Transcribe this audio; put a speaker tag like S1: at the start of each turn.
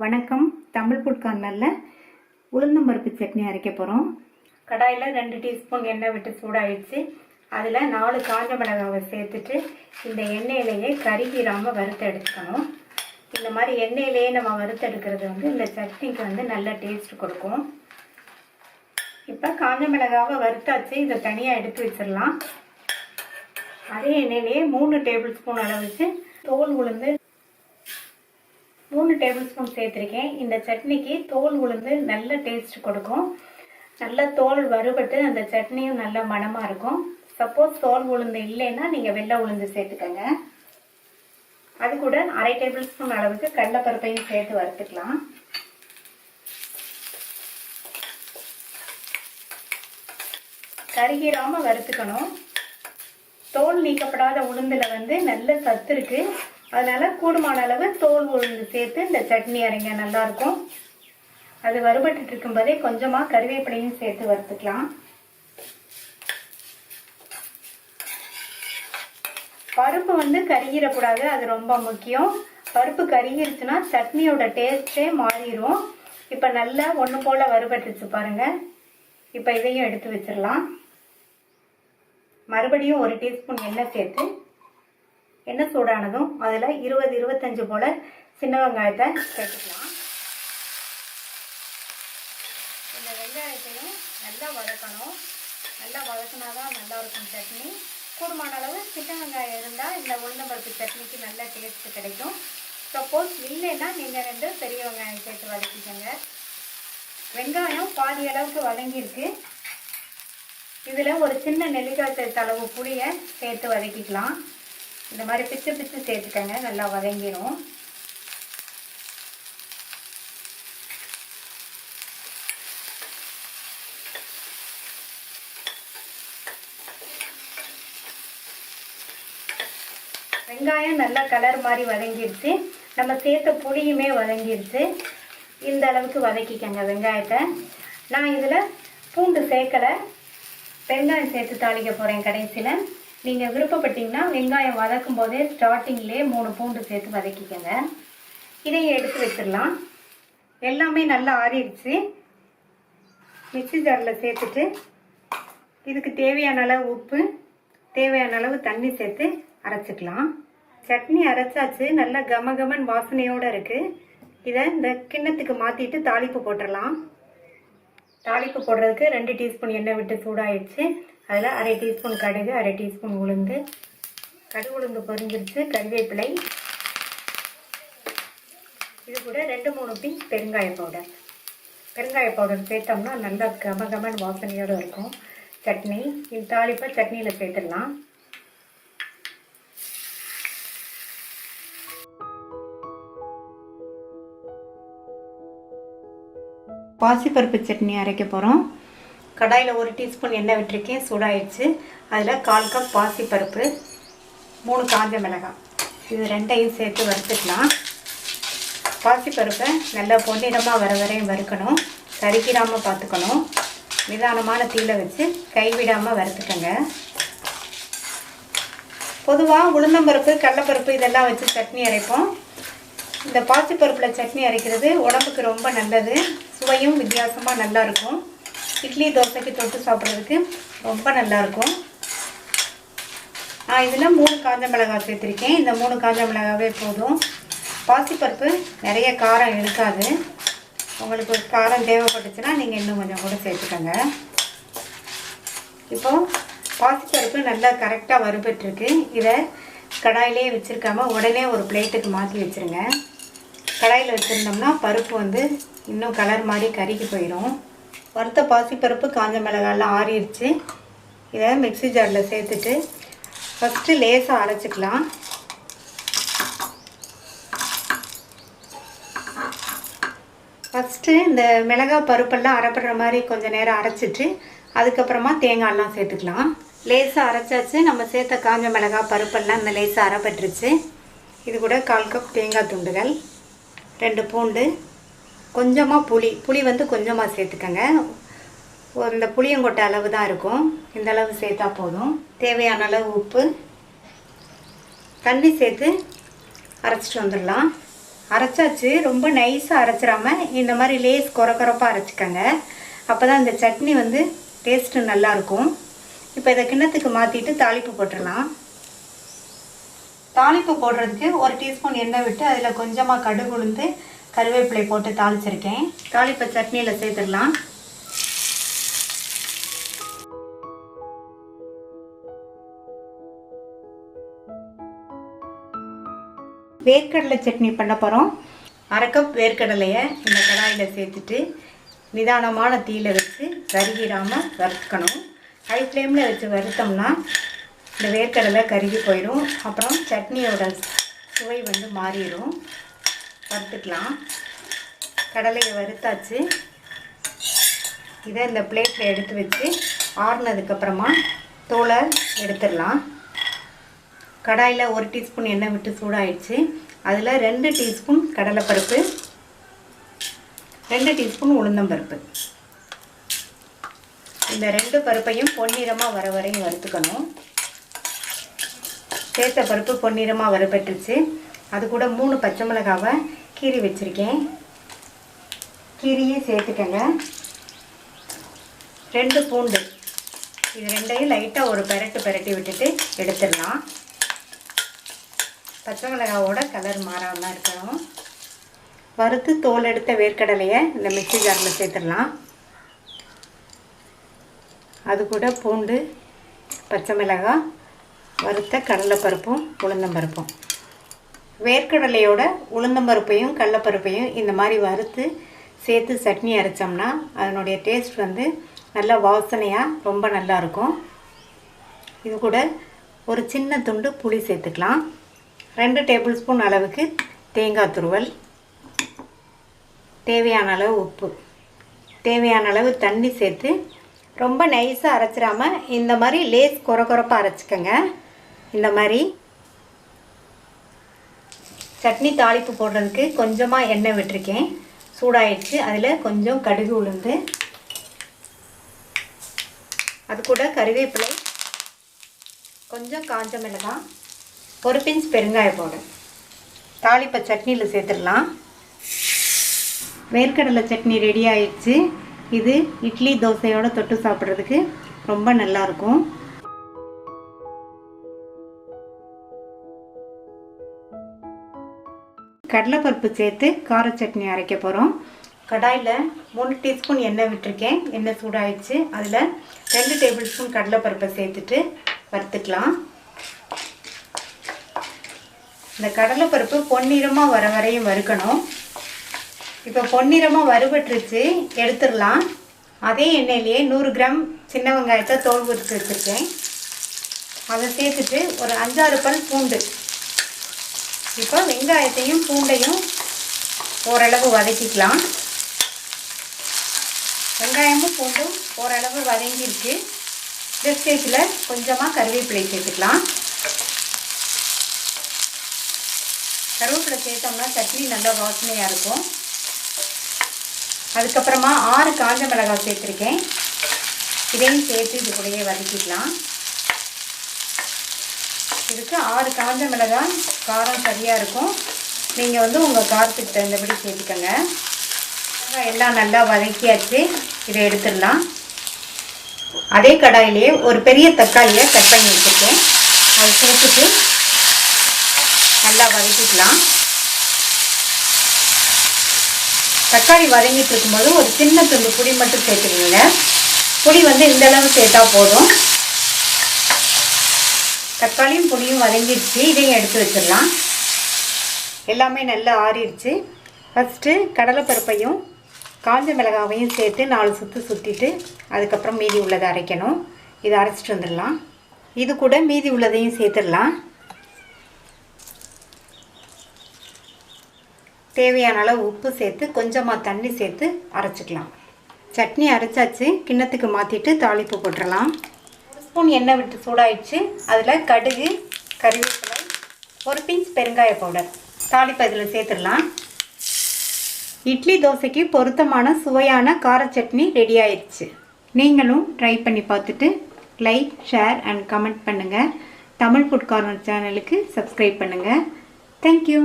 S1: வணக்கம். தமிழ் ஃபுட் கார்னரில் உளுந்தம்பருப்பு சட்னி அரைக்க போகிறோம். கடாயில் 2 டீஸ்பூன் எண்ணெய் விட்டு சூடாகிடுச்சு. அதில் 4 காஞ்ச மிளகாவை சேர்த்துட்டு இந்த எண்ணெயிலேயே கருகிராமல் வறுத்து எடுத்துக்கணும். இந்த மாதிரி எண்ணெயிலேயே நம்ம வறுத்து எடுக்கிறது இந்த சட்னிக்கு நல்ல டேஸ்ட் கொடுக்கும். இப்போ காஞ்ச மிளகாவை வறுத்தாச்சு. இதை தனியாக எடுத்து வச்சிடலாம். அதே எண்ணெயிலேயே 3 டேபிள் ஸ்பூன் அளவுக்கு தோல் உளுந்து 3 டேபிள் ஸ்பூன் சேர்த்துருக்கேன். இந்த சட்னிக்கு தோல் உளுந்து நல்ல டேஸ்ட் கொடுக்கும். நல்ல தோல் வறுபட்டு அந்த சட்னியும் நல்ல மணமாக இருக்கும். சப்போஸ் தோல் உளுந்து இல்லைன்னா நீங்கள் வெள்ளை உளுந்து சேர்த்துக்கோங்க. அது கூட 1/2 டேபிள் ஸ்பூன் அளவுக்கு கடலைப்பருப்பையும் சேர்த்து வறுத்துக்கலாம். கருகிராமல் வறுத்துக்கணும். தோல் நீக்கப்படாத உளுந்தில் நல்ல சத்து இருக்கு. அதனால கூடுமான அளவு தோல் உளுந்து சேர்த்து இந்த சட்னி அரைங்க நல்லா இருக்கும். அது வறுபட்டு இருக்கும்போதே கொஞ்சமா கருவேப்பிலையும் சேர்த்து வறுத்துக்கலாம். பருப்பு கருகிடக்கூடாது, அது ரொம்ப முக்கியம். பருப்பு கருகிருச்சுன்னா சட்னியோட டேஸ்டே மாறிடும். இப்ப நல்லா ஒண்ணு போல வறுபட்டுச்சு பாருங்க. இப்ப இதையும் எடுத்து வச்சிடலாம். மறுபடியும் 1 டீஸ்பூன் எண்ணெய் சேர்த்து எண்ணெய் சூடானதும் அதில் 20-25 போல சின்ன வெங்காயத்தை சேர்த்துக்கலாம். இந்த வெங்காயத்தையும் நல்லா வதக்கணும். நல்லா வதக்கினாதான் நல்லா இருக்கும் சட்னி. கூடுமான அளவு சின்ன வெங்காயம் இருந்தால் இந்த உளுந்தம்பருப்பு சட்னிக்கு நல்ல டேஸ்ட் கிடைக்கும். சப்போஸ் இல்லைன்னா நீங்கள் 2 பெரிய வெங்காயம் சேர்த்து வதக்கிக்கோங்க. வெங்காயம் பாதி அளவுக்கு வதங்கியிருக்கு. இதில் ஒரு சின்ன நெல்லிக்காய் சேர்த்த அளவு புளியை சேர்த்து வதக்கிக்கலாம். இந்த மாதிரி பிச்சு பிச்சு சேர்த்துக்கங்க, நல்லா வதங்கிடும். வெங்காயம் நல்லா கலர் மாதிரி வதங்கிடுச்சு. நம்ம சேர்த்த புளியுமே வதங்கிடுச்சு. இந்த அளவுக்கு வதக்கிக்கங்க வெங்காயத்தை. நான் இதில் பூண்டு சேர்க்கலை, வெங்காயம் சேர்த்து தாளிக்க போகிறேன் கடைசியில். நீங்கள் விருப்பப்பட்டீங்கன்னா வெங்காயம் வதக்கும் போதே ஸ்டார்டிங்லேயே 3 பூண்டு சேர்த்து வதக்கிக்கங்க. இதையும் எடுத்து வச்சிடலாம். எல்லாமே நல்லா ஆறிடுச்சு. மிக்ஸி ஜாரில் சேர்த்துட்டு இதுக்கு தேவையான அளவு உப்பு, தேவையான அளவு தண்ணி சேர்த்து அரைச்சிக்கலாம். சட்னி அரைச்சாச்சு. நல்லா கமகமன் வாசனையோடு இருக்குது. இதை இந்த கிண்ணத்துக்கு மாற்றிட்டு தாளிப்பு போட்டுடலாம். தாளிப்பு போடுறதுக்கு 2 டீஸ்பூன் எண்ணெய் விட்டு சூடாயிடுச்சு. அதில் 1/2 டீஸ்பூன் கடுகு, 1/2 டீஸ்பூன் உளுந்து, கடுகு உளுந்து பொரிஞ்சிருச்சு. கருவேப்பிலை, இது கூட 2-3 பிஞ்ச் பெருங்காய பவுடர். பெருங்காய பவுடர் சேர்த்தோம்னா நல்லா கமகமன் வாசனையோடு இருக்கும் சட்னி. இந்த தாளிப்பை சட்னியில் சேர்த்துடலாம். பாசிப்பருப்பு சட்னி அரைக்க போகிறோம். கடாயில் 1 டீஸ்பூன் எண்ணெய் விட்டுருக்கேன், சூடாயிடுச்சு. அதில் 1/4 கப் பாசிப்பருப்பு, 3 காஞ்ச மிளகாய், இது 2ஐயும் சேர்த்து வறுத்துக்கலாம். பாசிப்பருப்பை நல்லா பொன்னிறமாக வரையும் வறுக்கணும். கருகிடாமல் பார்த்துக்கணும். நிதானமான தீயில வச்சு கைவிடாமல் வறுத்துக்கோங்க. பொதுவாக உளுந்தம்பருப்பு, கடலைப்பருப்பு இதெல்லாம் வச்சு சட்னி அரைப்போம். இந்த பாசிப்பருப்பில் சட்னி அரைக்கிறது உடம்புக்கு ரொம்ப நல்லது. சுவையும் வித்தியாசமாக நல்லா இருக்கும். இட்லி தோசைக்கு தொட்டு சாப்பிட்றதுக்கு ரொம்ப நல்லாயிருக்கும். இதில் 3 காஞ்ச மிளகாய் சேர்த்துருக்கேன். இந்த 3 காஞ்ச மிளகாவே போதும். பாசிப்பருப்பு நிறைய காரம் இருக்காது. உங்களுக்கு காரம் தேவைப்பட்டுச்சுன்னா நீங்கள் இன்னும் கொஞ்சம் கூட சேர்த்துக்கோங்க. இப்போது பாசிப்பருப்பு நல்லா கரெக்டாக வறுபட்டுருக்கு. இதை கடாயிலே வச்சுருக்காம உடனே ஒரு பிளேட்டுக்கு மாற்றி வச்சுருங்க. கடாயில் வச்சுருந்தோம்னா பருப்பு இன்னும் கலர் மாதிரி கருகி போயிடும். வறுத்த பாசிப்பருப்பு, காஞ்ச மிளகாயெல்லாம் ஆறிடுச்சு. இதை மிக்ஸி ஜாரில் சேர்த்துட்டு ஃபஸ்ட்டு லேசாக அரைச்சிக்கலாம். ஃபஸ்ட்டு இந்த மிளகாய் பருப்பெல்லாம் அரைப்படுற மாதிரி கொஞ்சம் நேரம் அரைச்சிட்டு அதுக்கப்புறமா தேங்காயெல்லாம் சேர்த்துக்கலாம். லேசாக அரைச்சாச்சு. நம்ம சேர்த்த காஞ்ச மிளகாய் பருப்பெல்லாம் இந்த லேசாக அரைப்பட்டுருச்சு. இது கூட 1/4 கப் தேங்காய் துண்டுகள், 2 பூண்டு, கொஞ்சமாக புளி கொஞ்சமாக சேர்த்துக்கங்க. இந்த புளியங்கொட்டை அளவு தான் இருக்கும். இந்த அளவு சேர்த்தா போதும். தேவையான அளவு உப்பு, தண்ணி சேர்த்து அரைச்சிட்டு வந்துடலாம். அரைச்சாச்சு. ரொம்ப நைஸாக அரைச்சிடாம இந்த மாதிரி லேஸ் கொரப்பாக அரைச்சிக்கங்க. அப்போ தான் இந்த சட்னி வந்து டேஸ்ட்டு நல்லாயிருக்கும். இப்போ இதை கிண்ணத்துக்கு மாற்றிட்டு தாளிப்பு போட்டுடலாம். தாளிப்பு போடுறதுக்கு 1 டீஸ்பூன் எண்ணெய் விட்டு அதில் கொஞ்சமாக கடுகு உளுந்து கருவேப்பிலை போட்டு தாளிச்சிருக்கேன். தாளிப்பை சட்னியில் சேர்த்துடலாம். வேர்க்கடலை சட்னி பண்ண போகிறோம். 1/2 கப் வேர்க்கடலையை இந்த கடாயில் சேர்த்துட்டு நிதானமான தீயில் வச்சு கருகிடாமல் வறுக்கணும். ஹை ஃப்ளேமில் வச்சு வறுத்தோம்னா இந்த வேர்க்கடலை கருகி போயிடும். அப்புறம் சட்னியோட சுவை வந்து மாறிடும். வறுத்துக்கலாம். கடலையை வறுத்தாச்சு. இதை இந்த பிளேட்டில் எடுத்து வச்சு ஆறுனதுக்கப்புறமா தோலை எடுத்துடலாம். கடாயில் 1 டீஸ்பூன் எண்ணெய் விட்டு சூடாயிடுச்சு. அதில் 2 டீஸ்பூன் கடலைப்பருப்பு, 2 டீஸ்பூன் உளுந்தம்பருப்பு. இந்த 2 பருப்பையும் பொன்னிறமாக வர வரையும் வறுத்துக்கணும். சேர்த்த பருப்பு பொன்னிறமாக வறுபட்டுருச்சு. அது கூட 3 பச்சை மிளகாவை கீறி வச்சுருக்கேன். கீரியே சேர்த்துக்கங்க. 2 பூண்டு, இது 2ஐயும் லைட்டாக ஒரு பெரட்டி விட்டுட்டு எடுத்துடலாம். பச்சை மிளகாவோட கலர் மாறாமல் இருக்கணும். வறுத்து தோல் எடுத்த வேர்க்கடலையை இந்த மிக்ஸி ஜாரில் சேர்த்துடலாம். அது கூட பூண்டு, பச்சை மிளகாய், வறுத்த கடலைப்பருப்பும் உளுந்தம்பருப்பும். வேர்க்கடலையோட உளுந்தம்பருப்பையும் கடலைப்பருப்பையும் இந்த மாதிரி வறுத்து சேர்த்து சட்னி அரைச்சோம்னா அதனுடைய டேஸ்ட் வந்து நல்லா வாசனையாக ரொம்ப நல்லாயிருக்கும். இது கூட ஒரு சின்ன துண்டு புளி சேர்த்துக்கலாம். 2 டேபிள் ஸ்பூன் அளவுக்கு தேங்காய் துருவல், தேவையான அளவு உப்பு, தேவையான அளவு தண்ணி சேர்த்து ரொம்ப நைஸாக அரைச்சிடாமல் இந்த மாதிரி லேஸ் கொரப்பாக அரைச்சிக்கங்க. இந்த மாதிரி சட்னி தாளிப்பு போடுறதுக்கு கொஞ்சமாக எண்ணெய் விட்டுருக்கேன். சூடாயிடுச்சு. அதில் கொஞ்சம் கடுகு உளுந்து, அது கூட கருவேப்பிலை, கொஞ்சம் காஞ்ச மிளகாய், 1 பிஞ்ச் பெருங்காய பவுடர். தாளிப்பை சட்னியில் சேர்த்துடலாம். வேர்க்கடலை சட்னி ரெடி ஆயிடுச்சு. இது இட்லி தோசையோடு தொட்டு சாப்பிட்றதுக்கு ரொம்ப நல்லாயிருக்கும். கடலைப்பருப்பு சேர்த்து கார சட்னி அரைக்க போகிறோம். கடாயில் 3 டீஸ்பூன் எண்ணெய் விட்டுருக்கேன். எண்ணெய் சூடாயிடுச்சு. அதில் 2 டேபிள் ஸ்பூன் கடலைப்பருப்பை சேர்த்துட்டு வறுத்துக்கலாம். இந்த கடலைப்பருப்பு பொன்னிறமாக வர வரையும் வறுக்கணும். இப்போ பொன்னிறமாக வறுபட்டுருச்சு, எடுத்துடலாம். அதே எண்ணெயிலேயே 100 கிராம் சின்ன வெங்காயத்தை தோல் உரித்து வச்சுருக்கேன். அதை சேர்த்துட்டு ஒரு 5-6 பல் பூண்டு. இப்போ வெங்காயத்தையும் பூண்டையும் ஓரளவு வதக்கிக்கலாம். வெங்காயமும் பூண்டும் ஓரளவு வதங்கிருக்கு. இந்த ஸ்டேஜில் கொஞ்சமாக கருவேப்பிலை சேர்த்துக்கலாம். கருவேப்பிலை சேர்த்தோம்னா சட்னி நல்லா வாசனையாக இருக்கும். அதுக்கப்புறமா 6 காஞ்ச மிளகாய் சேர்த்துருக்கேன். இதையும் சேர்த்து இது கூடயே வதக்கிக்கலாம். இதுக்கு 6 காஞ்ச மிளகாய் காரம் சரியாக இருக்கும். நீங்கள் வந்து உங்கள் காரத்துக்கு தகுந்தபடி சேர்த்துக்கோங்க. எல்லாம் நல்லா வதக்கியாச்சு. இதை எடுத்துடலாம். அதே கடாயிலேயே ஒரு பெரிய தக்காளியை கட் பண்ணி வச்சுருக்கேன். அதை சேர்த்துட்டு நல்லா வதக்கிக்கலாம். தக்காளி வதங்கிட்டு இருக்கும்போது ஒரு சின்ன துண்டு புளி மட்டும் சேர்த்துக்கோங்க. புளி வந்து இந்த அளவு சேர்த்தா போதும். தக்காளியும் புளியும் வதங்கிடுச்சு. இதையும் எடுத்து வச்சிடலாம். எல்லாமே நல்லா ஆறிடுச்சு. ஃபஸ்ட்டு கடலைப்பருப்பையும் காஞ்ச மிளகாவையும் சேர்த்து 4 சுற்று சுற்றிட்டு அதுக்கப்புறம் மீதி உள்ளதை அரைக்கணும். இதை அரைச்சிட்டு வந்துடலாம். இது கூட மீதி உள்ளதையும் சேர்த்துடலாம். தேவையான அளவு உப்பு சேர்த்து கொஞ்சமாக தண்ணி சேர்த்து அரைச்சிக்கலாம். சட்னி அரைச்சாச்சு. கிண்ணத்துக்கு மாற்றிட்டு தாளிப்பு போட்டுடலாம். 1 ஸ்பூன் எண்ணெய் விட்டு சூடாயிடுச்சு. அதில் கடுகு, கருவேப்பிலை, 1 பிஞ்ச் பெருங்காய பவுடர். தாளிப்பு இதில் சேர்த்துடலாம். இட்லி தோசைக்கு பொருத்தமான சுவையான கார சட்னி ரெடி ஆயிடுச்சு. நீங்களும் ட்ரை பண்ணி பார்த்துட்டு லைக், ஷேர் அண்ட் கமெண்ட் பண்ணுங்கள். தமிழ் ஃபுட் கார்னர் சேனலுக்கு சப்ஸ்கிரைப் பண்ணுங்கள். தேங்க்யூ.